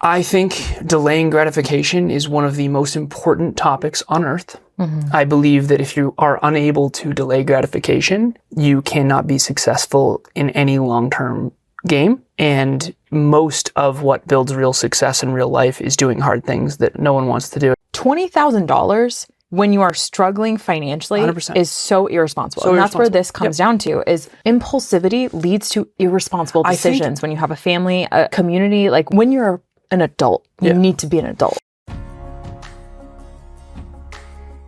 I think delaying gratification is one of the most important topics on earth. Mm-hmm. I believe that if you are unable to delay gratification, you cannot be successful in any long-term game. And most of what builds real success in real life is doing hard things that no one wants to do. $20,000 when you are struggling financially 100%. Is so irresponsible. And that's where this comes down to, is impulsivity leads to irresponsible decisions when you have a family, a community. Like when you're an adult, you need to be an adult.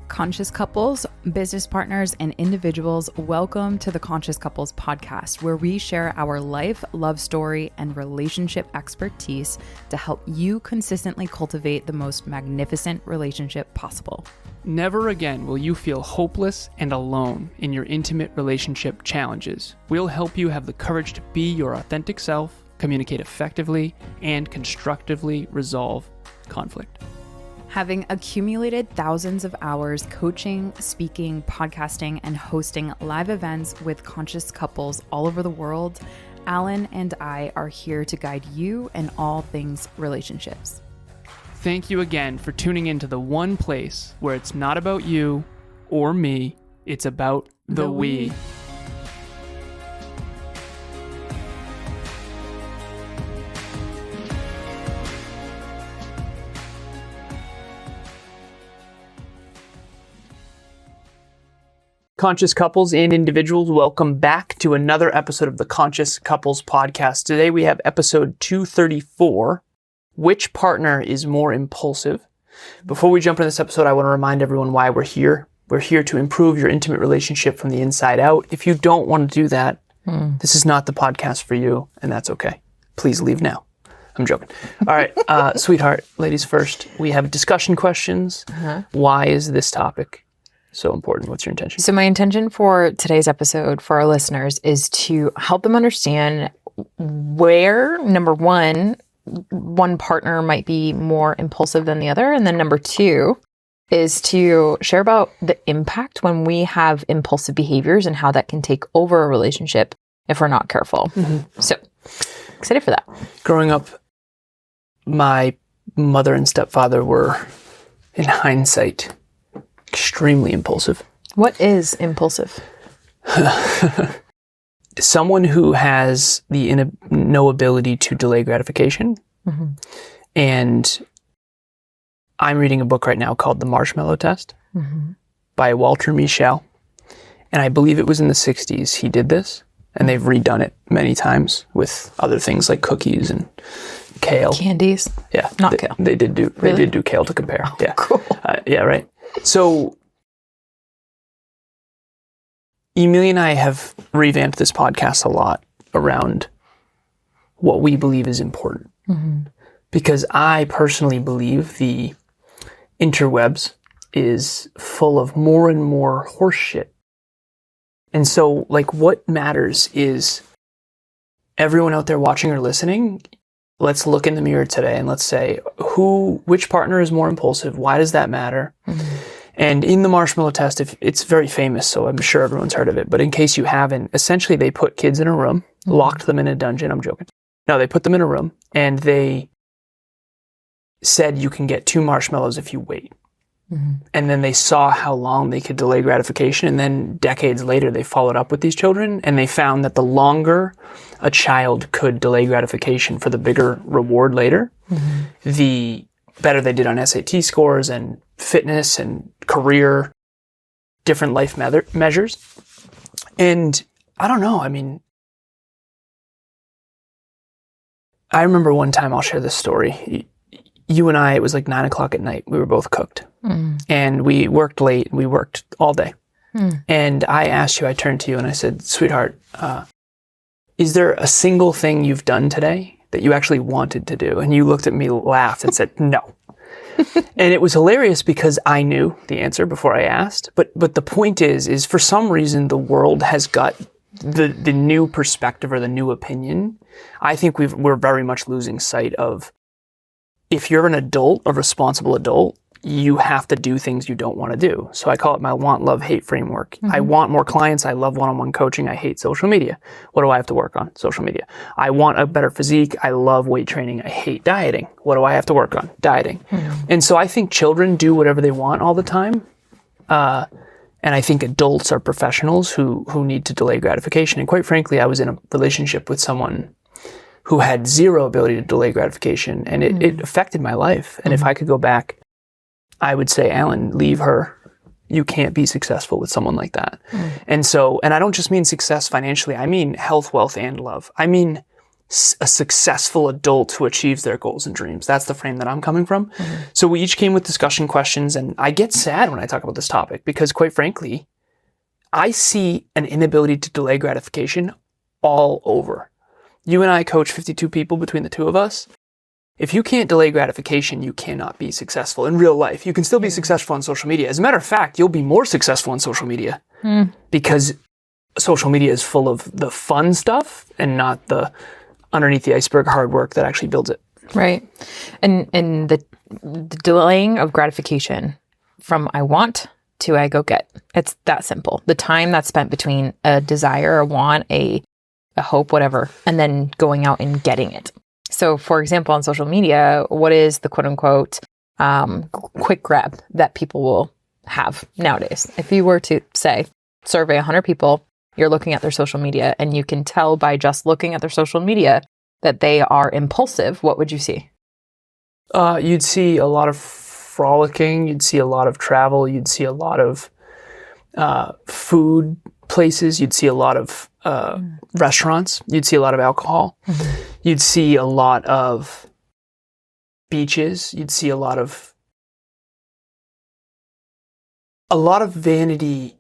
Conscious couples, business partners, and individuals, welcome to the Conscious Couples podcast, where we share our life, love story, and relationship expertise to help you consistently cultivate the most magnificent relationship possible. Never again will you feel hopeless and alone in your intimate relationship challenges. We'll help you have the courage to be your authentic self, communicate effectively, and constructively resolve conflict. Having accumulated thousands of hours coaching, speaking, podcasting, and hosting live events with conscious couples all over the world, Alan and I are here to guide you in all things relationships. Thank you again for tuning into the one place where it's not about you or me, it's about the we. Conscious couples and individuals, welcome back to another episode of the Conscious Couples podcast. Today we have episode 234, Which Partner is More Impulsive? Before we jump into this episode, I want to remind everyone why we're here. We're here to improve your intimate relationship from the inside out. If you don't want to do that, this is not the podcast for you, and that's okay. Please leave now. I'm joking. All right, sweetheart, ladies first, we have discussion questions. Why is this topic so important? What's your intention? So my intention for today's episode for our listeners is to help them understand where, number one partner might be more impulsive than the other. And then number two is to share about the impact when we have impulsive behaviors and how that can take over a relationship if we're not careful. Mm-hmm. So excited for that. Growing up, my mother and stepfather were, in hindsight, extremely impulsive. What is impulsive? Someone who has the no ability to delay gratification. Mm-hmm. And I'm reading a book right now called The Marshmallow Test by Walter Mischel. And I believe it was in the 60s he did this. And they've redone it many times with other things like cookies and kale. Candies? Yeah. Not kale. They did do kale to compare. Oh, yeah. Cool. Yeah, right. So Emilia and I have revamped this podcast a lot around what we believe is important. Mm-hmm. Because I personally believe the interwebs is full of more and more horse shit. And so, like, what matters is everyone out there watching or listening, let's look in the mirror today and let's say, which partner is more impulsive? Why does that matter? Mm-hmm. And in the marshmallow test, it's very famous, so I'm sure everyone's heard of it. But in case you haven't, essentially they put kids in a room, locked them in a dungeon. I'm joking. No, they put them in a room and they said you can get 2 marshmallows if you wait. Mm-hmm. And then they saw how long they could delay gratification. And then decades later, they followed up with these children and they found that the longer a child could delay gratification for the bigger reward later, the better they did on SAT scores and fitness and career, different life measures. And I don't know, I mean, I remember one time, I'll share this story. You and I, it was like 9 o'clock at night. We were both cooked. And we worked late. We worked all day. And I asked you, I turned to you and I said, sweetheart, is there a single thing you've done today that you actually wanted to do? And you looked at me, laughed and said, no. And it was hilarious because I knew the answer before I asked. But the point is for some reason, the world has got the new perspective or the new opinion. I think we're very much losing sight of, if you're an adult, a responsible adult, you have to do things you don't want to do. So I call it my want, love, hate framework. I want more clients. I love one-on-one coaching. I hate social media. What do I have to work on? Social media. I want a better physique. I love weight training. I hate dieting. What do I have to work on? Dieting. And so I think children do whatever they want all the time. And I think adults are professionals who need to delay gratification. And quite frankly, I was in a relationship with someone who had zero ability to delay gratification, and it affected my life. And if I could go back, I would say, Alan, leave her. You can't be successful with someone like that. And I don't just mean success financially. I mean health, wealth, and love. I mean a successful adult who achieves their goals and dreams. That's the frame that I'm coming from. So we each came with discussion questions, and I get sad when I talk about this topic because, quite frankly, I see an inability to delay gratification all over. You and I coach 52 people between the two of us. If you can't delay gratification, you cannot be successful in real life. You can still be successful on social media. As a matter of fact, you'll be more successful on social media because social media is full of the fun stuff and not the underneath the iceberg hard work that actually builds it. Right. And the delaying of gratification from I want to I go get. It's that simple. The time that's spent between a desire, a want, a hope, whatever, and then going out and getting it. So, for example, on social media, what is the quote unquote quick grab that people will have nowadays? If you were to say, survey 100 people, you're looking at their social media and you can tell by just looking at their social media that they are impulsive, what would you see? You'd see a lot of frolicking. You'd see a lot of travel. You'd see a lot of food places. You'd see a lot of restaurants. You'd see a lot of alcohol. You'd see a lot of beaches. You'd see a lot of vanity.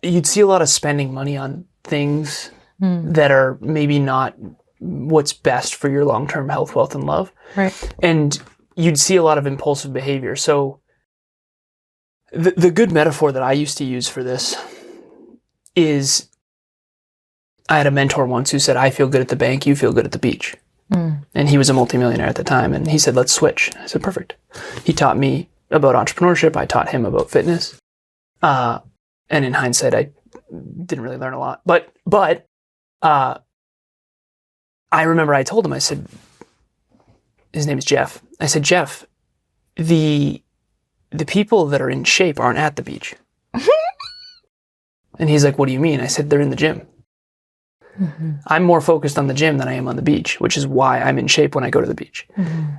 You'd see a lot of spending money on things that are maybe not what's best for your long-term health, wealth, and love. Right. And you'd see a lot of impulsive behavior. So the good metaphor that I used to use for this is I had a mentor once who said, I feel good at the bank, you feel good at the beach. And he was a multimillionaire at the time. And he said, let's switch. I said, perfect. He taught me about entrepreneurship. I taught him about fitness. And in hindsight, I didn't really learn a lot. But I remember I told him, I said, his name is Jeff. I said, Jeff, the people that are in shape aren't at the beach. And he's like, what do you mean? I said, they're in the gym. I'm more focused on the gym than I am on the beach, which is why I'm in shape when I go to the beach.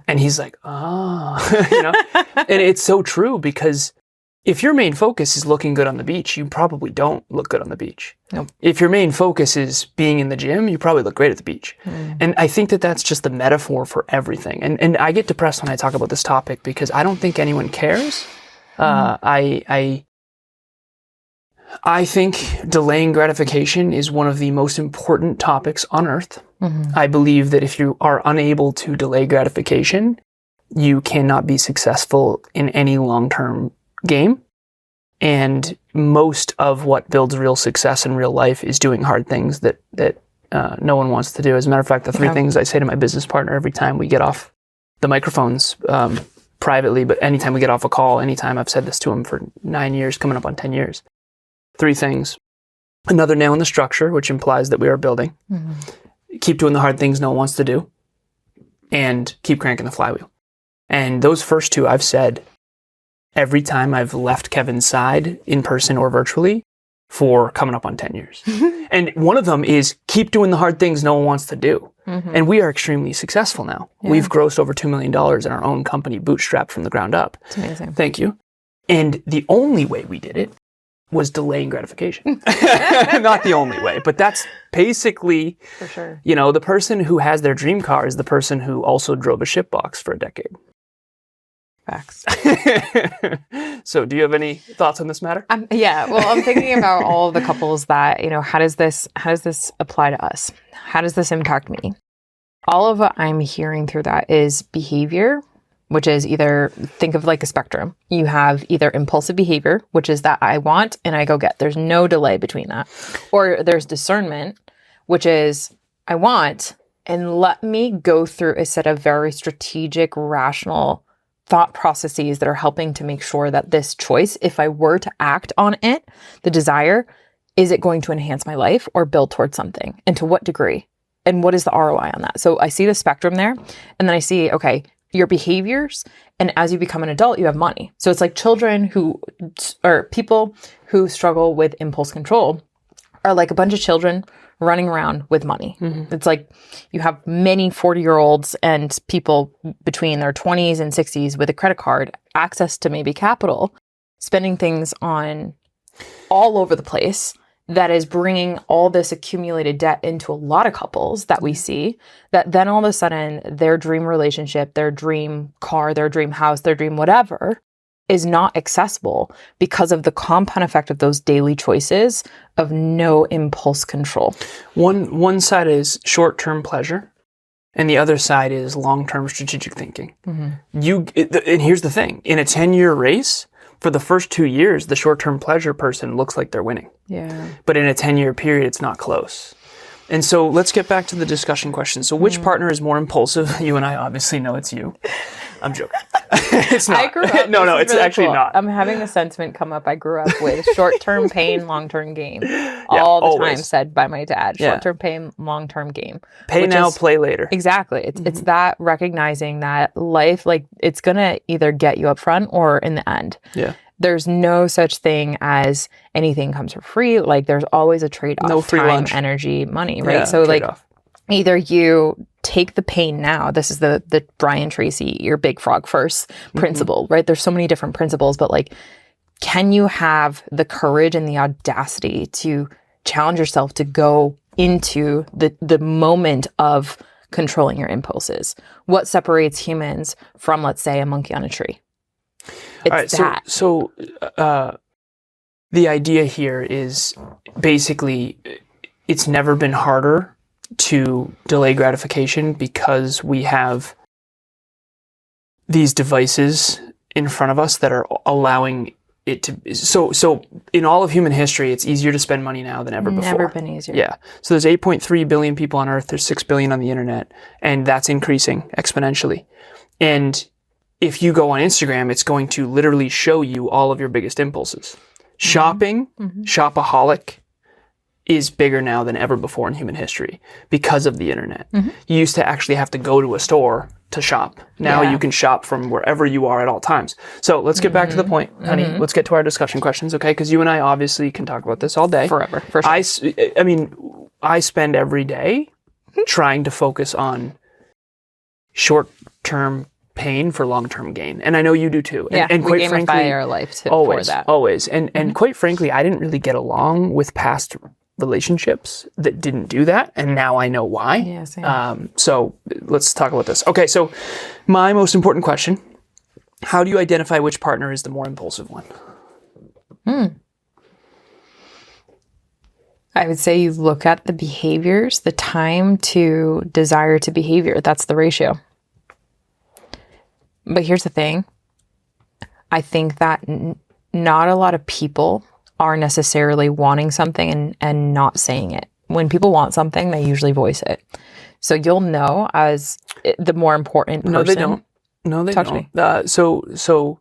And he's like, you know, and it's so true because if your main focus is looking good on the beach, you probably don't look good on the beach. Nope. If your main focus is being in the gym, you probably look great at the beach. And I think that that's just the metaphor for everything. And I get depressed when I talk about this topic because I don't think anyone cares. I think delaying gratification is one of the most important topics on earth. I believe that if you are unable to delay gratification, you cannot be successful in any long-term game. And most of what builds real success in real life is doing hard things that no one wants to do. As a matter of fact, the three things I say to my business partner every time we get off the microphones privately, but anytime we get off a call, anytime I've said this to him for 9 years, coming up on 10 years. 3 things. Another nail in the structure, which implies that we are building. Keep doing the hard things no one wants to do. And keep cranking the flywheel. And those first 2 I've said every time I've left Kevin's side in person or virtually for coming up on 10 years. And one of them is keep doing the hard things no one wants to do. And we are extremely successful now. We've grossed over $2 million in our own company, bootstrapped from the ground up. It's amazing. Thank you. And the only way we did it was delaying gratification. Not the only way, but that's basically, for sure. You know, the person who has their dream car is the person who also drove a shipbox for a decade. Facts. So do you have any thoughts on this matter? Yeah. Well, I'm thinking about all of the couples that, you know, how does this apply to us? How does this impact me? All of what I'm hearing through that is behavior, which is either, think of like a spectrum. You have either impulsive behavior, which is that I want and I go get. There's no delay between that. Or there's discernment, which is I want and let me go through a set of very strategic, rational thought processes that are helping to make sure that this choice, if I were to act on it, the desire, is it going to enhance my life or build towards something? And to what degree? And what is the ROI on that? So I see the spectrum there. And then I see, okay, your behaviors. And as you become an adult, you have money. So it's like children or people who struggle with impulse control are like a bunch of children running around with money. It's like you have many 40-year-olds and people between their 20s and 60s with a credit card, access to maybe capital, spending things on all over the place. That is bringing all this accumulated debt into a lot of couples that we see, that then all of a sudden their dream relationship, their dream car, their dream house, their dream whatever is not accessible because of the compound effect of those daily choices of no impulse control. One side is short-term pleasure, and the other side is long-term strategic thinking. And here's the thing. In a 10-year race, for the first 2 years, the short-term pleasure person looks like they're winning. Yeah. But in a 10-year period, it's not close. And so let's get back to the discussion question. So which partner is more impulsive? You and I obviously know it's you. I'm joking. It's not. I grew up. No, it's really actually cool. not. I'm having a sentiment come up. I grew up with short-term pain, long-term gain. All the always. time said by my dad. Short-term pain, long-term gain. Pay now, play later. Exactly. It's that recognizing that life, like it's going to either get you up front or in the end. Yeah. There's no such thing as anything comes for free. Like there's always a trade-off. No free time, lunch. energy, money, right? Yeah, so trade-off. like either you take the pain now. This is the Brian Tracy, your big frog first principle, right? There's so many different principles, but like, can you have the courage and the audacity to challenge yourself to go into the moment of controlling your impulses? What separates humans from, let's say, a monkey on a tree? It's all right, that. So the idea here is basically it's never been harder to delay gratification because we have these devices in front of us that are allowing it to. So in all of human history, it's easier to spend money now than ever before. Never been easier. Yeah. So there's 8.3 billion people on Earth. There's 6 billion on the internet, and that's increasing exponentially. And if you go on Instagram, it's going to literally show you all of your biggest impulses. Shopping, shopaholic, is bigger now than ever before in human history because of the internet. You used to actually have to go to a store to shop. Now you can shop from wherever you are at all times. So let's get back to the point, honey. Let's get to our discussion questions, okay? Because you and I obviously can talk about this all day. Forever, for sure. I mean, I spend every day trying to focus on short-term pain for long-term gain. And I know you do too. And we quite gamify frankly, our life for that. Always. And quite frankly, I didn't really get along with past relationships that didn't do that. And now I know why. Yeah, same. So let's talk about this. Okay, so my most important question, how do you identify which partner is the more impulsive one? I would say you look at the behaviors, the time to desire to behavior. That's the ratio. But here's the thing. I think that not a lot of people are necessarily wanting something and not saying it. When people want something, they usually voice it. So you'll know as the more important person. No, they don't. No, they Talk don't. to me. So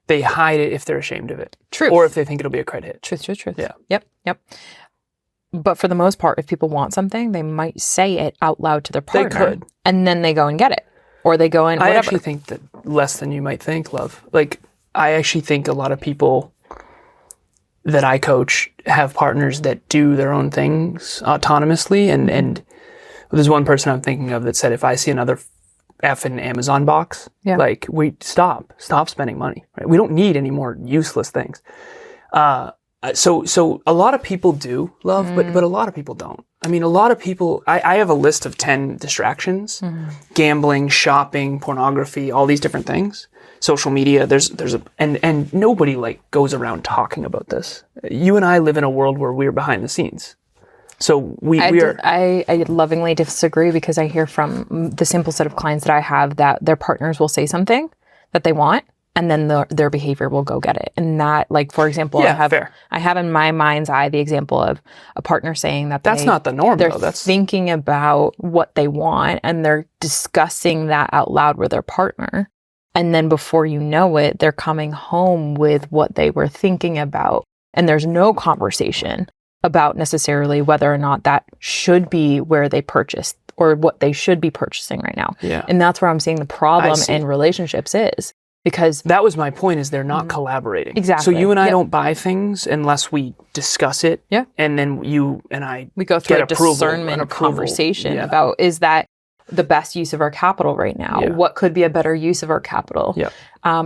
they hide it if they're ashamed of it. Truth. Or if they think it'll be a credit hit. Truth. Yeah. Yep. But for the most part, if people want something, they might say it out loud to their partner. They could. And then they go and get it. Or they go and whatever. I actually think that less than you might think, love. Like, I actually think a lot of people that I coach have partners that do their own things autonomously. And there's one person I'm thinking of that said, if I see another effing Amazon box, like, stop spending money. Right? We don't need any more useless things. So a lot of people do love, but a lot of people don't. I mean, a lot of people, I have a list of 10 distractions, gambling, shopping, pornography, all these different things, social media. And nobody like goes around talking about this. You and I live in a world where we're behind the scenes. So I lovingly disagree because I hear from the simple set of clients that I have that their partners will say something that they want. And then their behavior will go get it. And that, like, for example, I have in my mind's eye the example of a partner saying that that's not the norm, they're though. That's thinking about what they want and they're discussing that out loud with their partner. And then before you know it, they're coming home with what they were thinking about. And there's no conversation about necessarily whether or not that should be where they purchased or what they should be purchasing right now. Yeah. And that's where I'm seeing the problem in relationships is because that was my point, is they're not collaborating. Exactly. So you and I don't buy things unless we discuss it. Yeah. And then you and I we go through get a discernment conversation about, is that the best use of our capital right now? Yeah. What could be a better use of our capital? Yeah.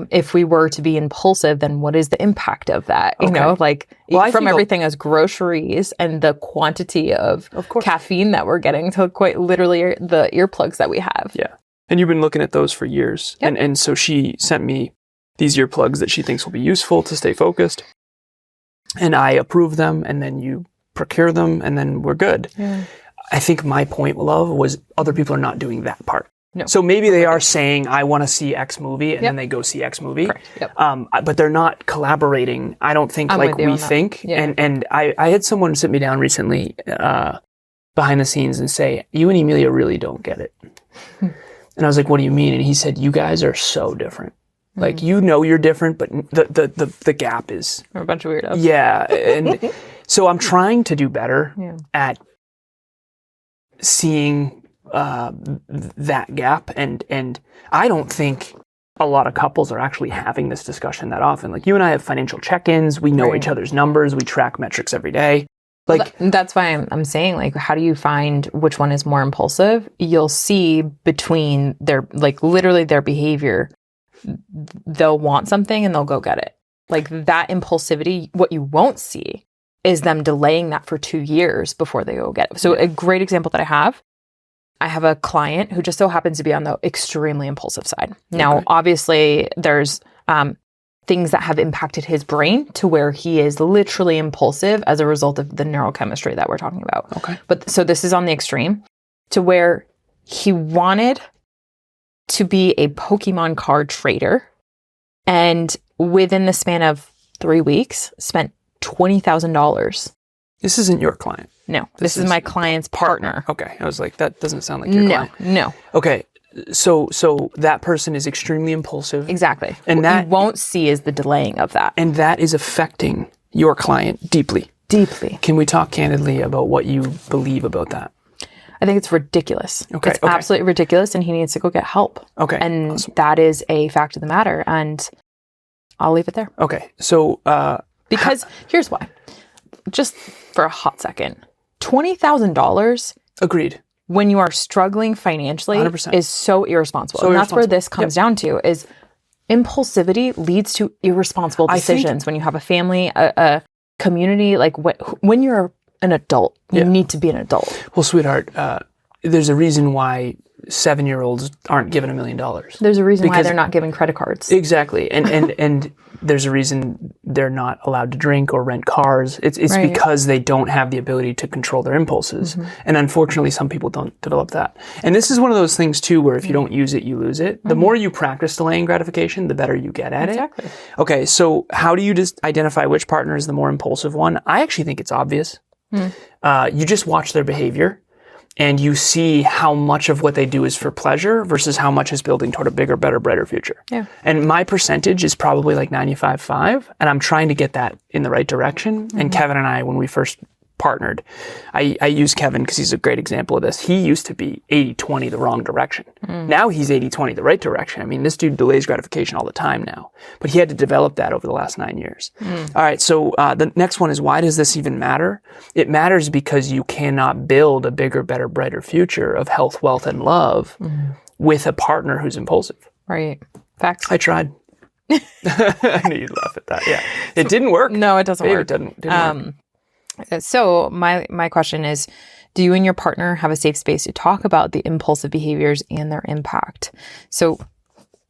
If we were to be impulsive, then what is the impact of that? You know, like from everything as groceries and the quantity of caffeine that we're getting to quite literally the earplugs that we have. Yeah. And you've been looking at those for years. Yep. And so she sent me these earplugs that she thinks will be useful to stay focused. And I approve them, and then you procure them, and then we're good. Yeah. I think my point, love, was other people are not doing that part. No. So maybe they are saying, I want to see X movie, and then they go see X movie. Correct. Yep. But they're not collaborating, I don't think, like we think. Yeah. And I had someone sit me down recently behind the scenes and say, you and Emilia really don't get it. And I was like, what do you mean? And he said, you guys are so different. Like, you know you're different, but the gap is... We're a bunch of weirdos. Yeah. And so I'm trying to do better at seeing that gap. And I don't think a lot of couples are actually having this discussion that often. Like, you and I have financial check-ins. We know each other's numbers. We track metrics every day. Like, that's why I'm saying, like, how do you find which one is more impulsive? You'll see between their, like, literally their behavior. They'll want something and they'll go get it. Like, that impulsivity, what you won't see is them delaying that for 2 years before they go get it. So a great example that I have a client who just so happens to be on the extremely impulsive side. Now, obviously, there's things that have impacted his brain to where he is literally impulsive as a result of the neurochemistry that we're talking about. Okay. But so this is on the extreme to where he wanted to be a Pokemon card trader, and within the span of 3 weeks, spent $20,000. This isn't your client. No, this is my client's partner. Okay. I was like, that doesn't sound like your client. No. Okay. So that person is extremely impulsive. Exactly. And what that you won't see is the delaying of that. And that is affecting your client deeply. Deeply. Can we talk candidly about what you believe about that? I think it's ridiculous. Okay. It's absolutely ridiculous, and he needs to go get help. Okay. And that is a fact of the matter, and I'll leave it there. Okay. So because here's why. Just for a hot second. $20,000 agreed. When you are struggling financially 100%. Is so irresponsible. So and that's where this comes down to, is impulsivity leads to irresponsible decisions. When you have a family, a community, like when you're an adult, you need to be an adult. Well, sweetheart, there's a reason why 7-year-olds aren't given $1 million. There's a reason why they're not given credit cards. Exactly. And there's a reason they're not allowed to drink or rent cars. It's because they don't have the ability to control their impulses. Mm-hmm. And unfortunately, some people don't develop that. And this is one of those things too, where if you don't use it, you lose it. Mm-hmm. The more you practice delaying gratification, the better you get at it. Okay. So how do you just identify which partner is the more impulsive one? I actually think it's obvious. You just watch their behavior. And you see how much of what they do is for pleasure versus how much is building toward a bigger, better, brighter future. Yeah. And my percentage is probably like 95.5, and I'm trying to get that in the right direction. Mm-hmm. And Kevin and I, when we first partnered, I use Kevin because he's a great example of this. He used to be 80-20 the wrong direction. Now he's 80-20 the right direction. I mean, this dude delays gratification all the time now. But he had to develop that over the last 9 years. All right, so the next one is, why does this even matter? It matters because you cannot build a bigger, better, brighter future of health, wealth, and love with a partner who's impulsive. Right. Facts. I tried. I knew you'd laugh at that. Yeah. It didn't work. No, it doesn't work. It didn't work. So my question is, do you and your partner have a safe space to talk about the impulsive behaviors and their impact? So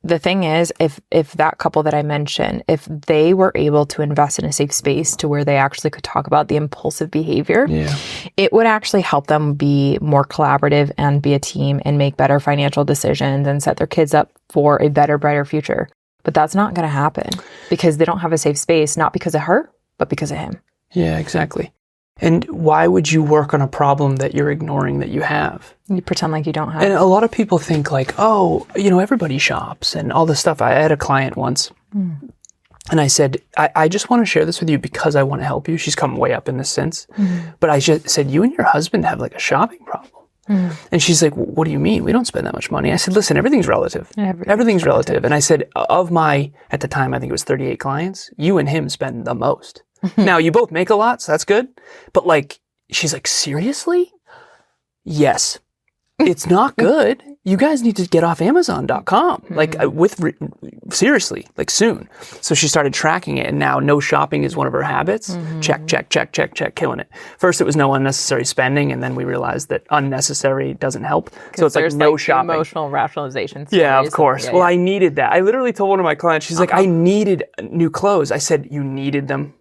the thing is, if that couple that I mentioned, if they were able to invest in a safe space to where they actually could talk about the impulsive behavior, it would actually help them be more collaborative and be a team and make better financial decisions and set their kids up for a better, brighter future. But that's not going to happen because they don't have a safe space, not because of her, but because of him. Yeah, exactly. And why would you work on a problem that you're ignoring that you have? You pretend like you don't have. And a lot of people think like, oh, everybody shops and all this stuff. I had a client once and I said, I just want to share this with you because I want to help you. She's come way up in this sense. But I just said, you and your husband have like a shopping problem. And she's like, what do you mean? We don't spend that much money. I said, listen, everything's relative. Everything's relative. And I said, of my, at the time, I think it was 38 clients, you and him spend the most. Now, you both make a lot, so that's good. But like, she's like, seriously? Yes. It's not good. You guys need to get off Amazon.com. Like seriously, like soon. So she started tracking it and now no shopping is one of her habits. Check, killing it. First it was no unnecessary spending and then we realized that unnecessary doesn't help. So it's like no shopping. Emotional rationalization. Yeah, of course. Well, I needed that. I literally told one of my clients, she's like, I needed new clothes. I said, you needed them?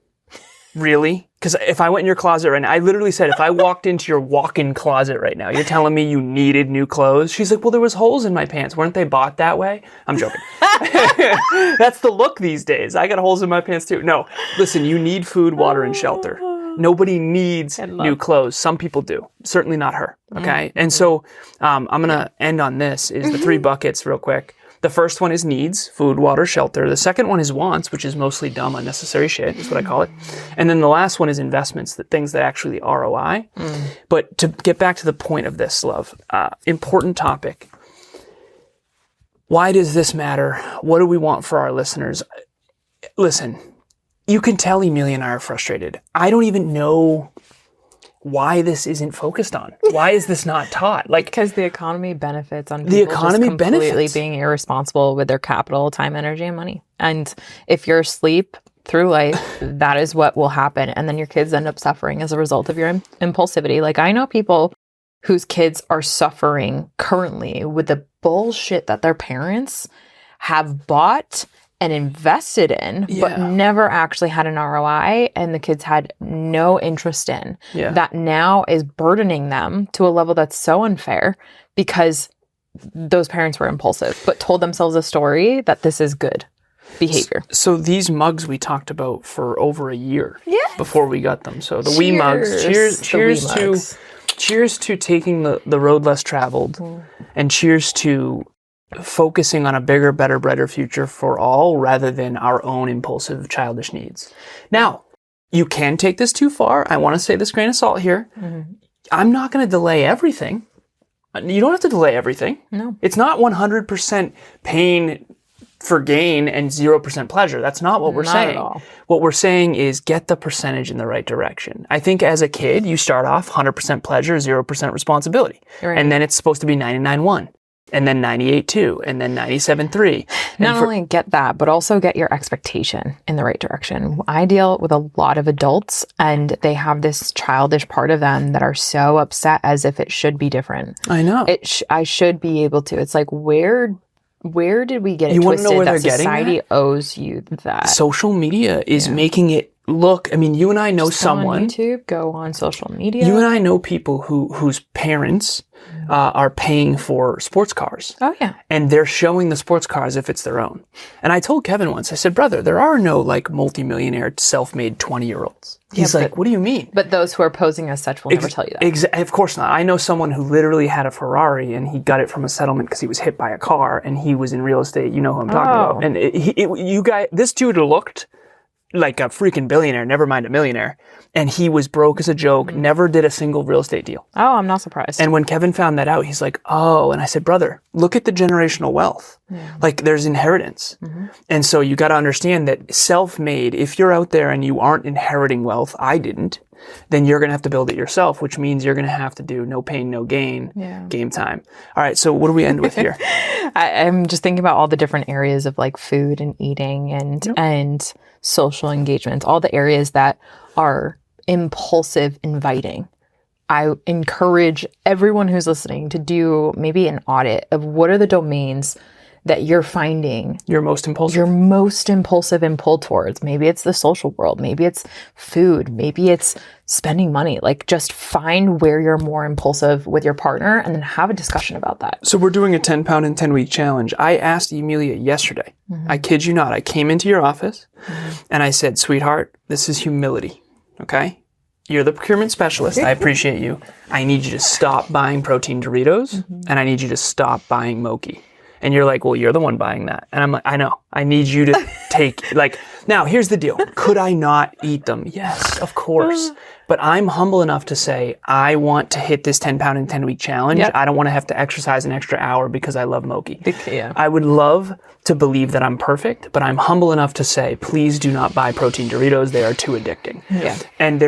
Really? Because if I went in your closet right now, I literally said, if I walked into your walk-in closet right now, you're telling me you needed new clothes? She's like, well, there was holes in my pants. Weren't they bought that way? I'm joking. That's the look these days. I got holes in my pants too. No, listen, you need food, water, and shelter. Nobody needs new clothes. Some people do. Certainly not her. Okay? And so I'm going to end on this, is the 3 buckets real quick. The first one is needs, food, water, shelter. The second one is wants, which is mostly dumb, unnecessary shit, is what I call it. And then the last one is investments, the things that actually ROI. But to get back to the point of this, love, important topic. Why does this matter? What do we want for our listeners? Listen, you can tell Emilia and I are frustrated. I don't even know why this isn't focused on. Why is this not taught? Like, because the economy benefits on people just completely being irresponsible with their capital, time, energy, and money. And if you're asleep through life, that is what will happen. And then your kids end up suffering as a result of your impulsivity. Like, I know people whose kids are suffering currently with the bullshit that their parents have bought and invested in, but never actually had an ROI, and the kids had no interest in, that now is burdening them to a level that's so unfair because those parents were impulsive, but told themselves a story that this is good behavior. So these mugs we talked about for over a year before we got them. So the wee mugs, cheers to taking the road less traveled, and cheers to focusing on a bigger, better, brighter future for all rather than our own impulsive, childish needs. Now, you can take this too far. I want to say this grain of salt here. I'm not going to delay everything. You don't have to delay everything. No. It's not 100% pain for gain and 0% pleasure. That's not what we're saying. At all. What we're saying is get the percentage in the right direction. I think as a kid, you start off 100% pleasure, 0% responsibility. Right. And then it's supposed to be 99.1. And then 98.2, and then 97.3. Not only get that, but also get your expectation in the right direction. I deal with a lot of adults, and they have this childish part of them that are so upset as if it should be different. I know. I should be able to. It's like, where did we get it twisted that society owes you that? Social media is making it look, I mean, you and I know someone. Go on YouTube, go on social media. You and I know people whose parents are paying for sports cars. Oh, yeah. And they're showing the sports car as if it's their own. And I told Kevin once, I said, brother, there are no like multimillionaire self-made 20-year-olds. He's like, what do you mean? But those who are posing as such will never tell you that. Of course not. I know someone who literally had a Ferrari and he got it from a settlement because he was hit by a car and he was in real estate. You know who I'm talking about. And this dude looked like a freaking billionaire, never mind a millionaire. And he was broke as a joke, never did a single real estate deal. Oh, I'm not surprised. And when Kevin found that out, he's like, oh, and I said, brother, look at the generational wealth. Like there's inheritance. And so you got to understand that self-made, if you're out there and you aren't inheriting wealth, I didn't, then you're going to have to build it yourself, which means you're going to have to do no pain, no gain, game time. All right. So what do we end with here? I'm just thinking about all the different areas of like food and eating and social engagements, all the areas that are impulsive inviting. I encourage everyone who's listening to do maybe an audit of what are the domains that you're finding you're most impulsive and pulled towards. Maybe it's the social world. Maybe it's food. Maybe it's spending money. Like just find where you're more impulsive with your partner and then have a discussion about that. So we're doing a 10-pound in 10-week challenge. I asked Emilia yesterday. I kid you not. I came into your office and I said, sweetheart, this is humility. Okay? you're the procurement specialist. I appreciate you. I need you to stop buying protein Doritos and I need you to stop buying Moki. And you're like, well, you're the one buying that. And I'm like, I know. I need you to take, like, now here's the deal. Could I not eat them? Yes, of course. But I'm humble enough to say, I want to hit this 10-pound in 10-week challenge. Yep. I don't want to have to exercise an extra hour because I love Moki. Yeah. I would love to believe that I'm perfect, but I'm humble enough to say, please do not buy protein Doritos. They are too addicting. Yeah. And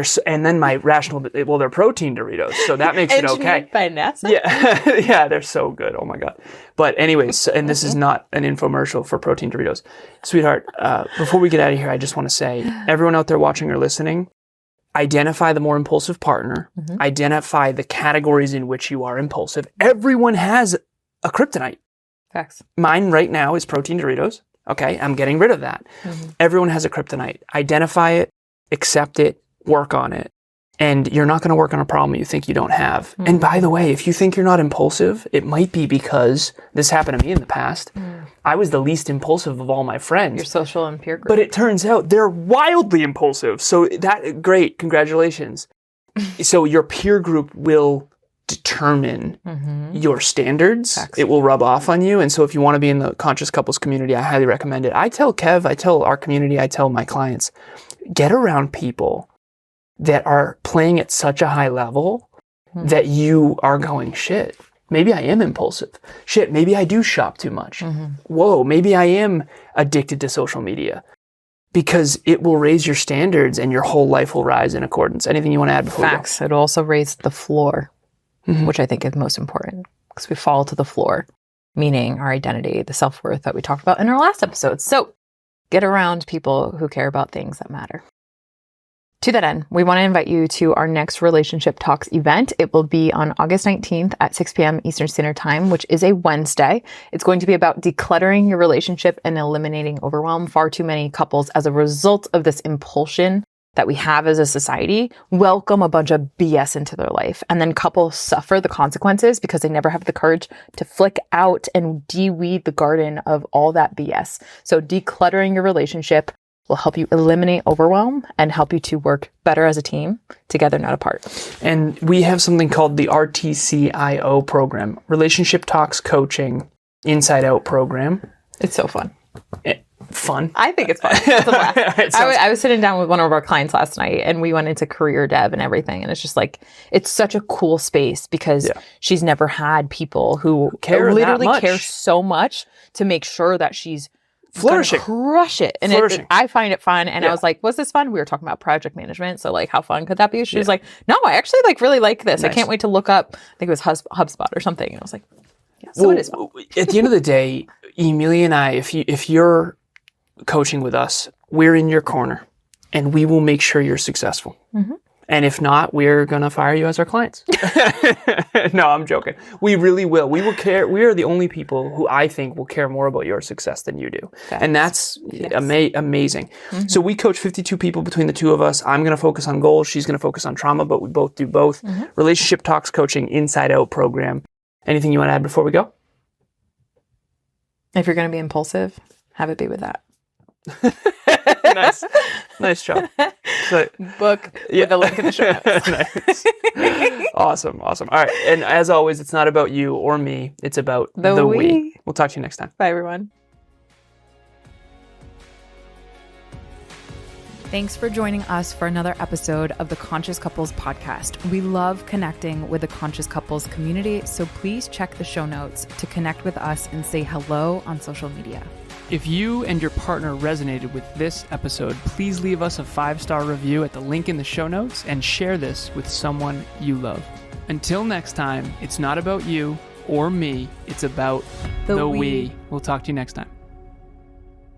then my rational, well, they're protein Doritos, so that makes it okay. By NASA? Yeah. Yeah, they're so good. Oh my God. But anyways, and this is not an infomercial for protein Doritos. Sweetheart, before we get out of here, I just want to say, everyone out there watching or listening, identify the more impulsive partner, identify the categories in which you are impulsive. Everyone has a kryptonite. Facts. Mine right now is protein Doritos. Okay, I'm getting rid of that. Everyone has a kryptonite. Identify it, accept it, work on it. And you're not going to work on a problem you think you don't have. And by the way, if you think you're not impulsive, it might be because this happened to me in the past. I was the least impulsive of all my friends. Your social and peer group. But it turns out they're wildly impulsive. So great, congratulations. So your peer group will determine your standards. Facts. It will rub off on you. And so if you want to be in the conscious couples community, I highly recommend it. I tell Kev, I tell our community, I tell my clients, get around people that are playing at such a high level that you are going, shit, maybe I am impulsive. Shit, maybe I do shop too much. Whoa, maybe I am addicted to social media. Because it will raise your standards and your whole life will rise in accordance. Anything you want to add before Facts. It'll also raise the floor, which I think is most important. Because we fall to the floor, meaning our identity, the self-worth that we talked about in our last episode. So get around people who care about things that matter. To that end, we want to invite you to our next Relationship Talks event. It will be on August 19th at 6 p.m. Eastern Standard Time, which is a Wednesday. It's going to be about decluttering your relationship and eliminating overwhelm. Far too many couples, as a result of this impulsion that we have as a society, welcome a bunch of BS into their life. And then couples suffer the consequences because they never have the courage to flick out and de-weed the garden of all that BS. So decluttering your relationship will help you eliminate overwhelm and help you to work better as a team, together, not apart. And we have something called the RTCIO program, Relationship Talks Coaching Inside Out program. It's so fun. Fun. I think it's fun. It's a blast. I was sitting down with one of our clients last night and we went into career dev and everything. And it's just like, it's such a cool space because she's never had people who literally care so much to make sure that she's flourishing, crush it. And I find it fun. And I was like, was this fun? We were talking about project management. So like, how fun could that be? She was like, no, I actually really like this. Nice. I can't wait to look up, I think it was HubSpot or something. And I was like, yeah, so it is fun. At the end of the day, Emilia and I, if you're coaching with us, we're in your corner and we will make sure you're successful. And if not, we're going to fire you as our clients. No, I'm joking. We really will. We will care. We are the only people who I think will care more about your success than you do. And that's amazing. So we coach 52 people between the two of us. I'm going to focus on goals. She's going to focus on trauma, but we both do both. Relationship Talks Coaching Inside Out program. Anything you want to add before we go? If you're going to be impulsive, have it be with that. Nice job. So, book with a link in the show notes. Nice. Awesome. All right. And as always, it's not about you or me. It's about the we. We'll talk to you next time. Bye, everyone. Thanks for joining us for another episode of the Conscious Couples podcast. We love connecting with the Conscious Couples community, so please check the show notes to connect with us and say hello on social media. If you and your partner resonated with this episode, please leave us a 5-star review at the link in the show notes and share this with someone you love. Until next time, it's not about you or me, it's about the we. We'll talk to you next time.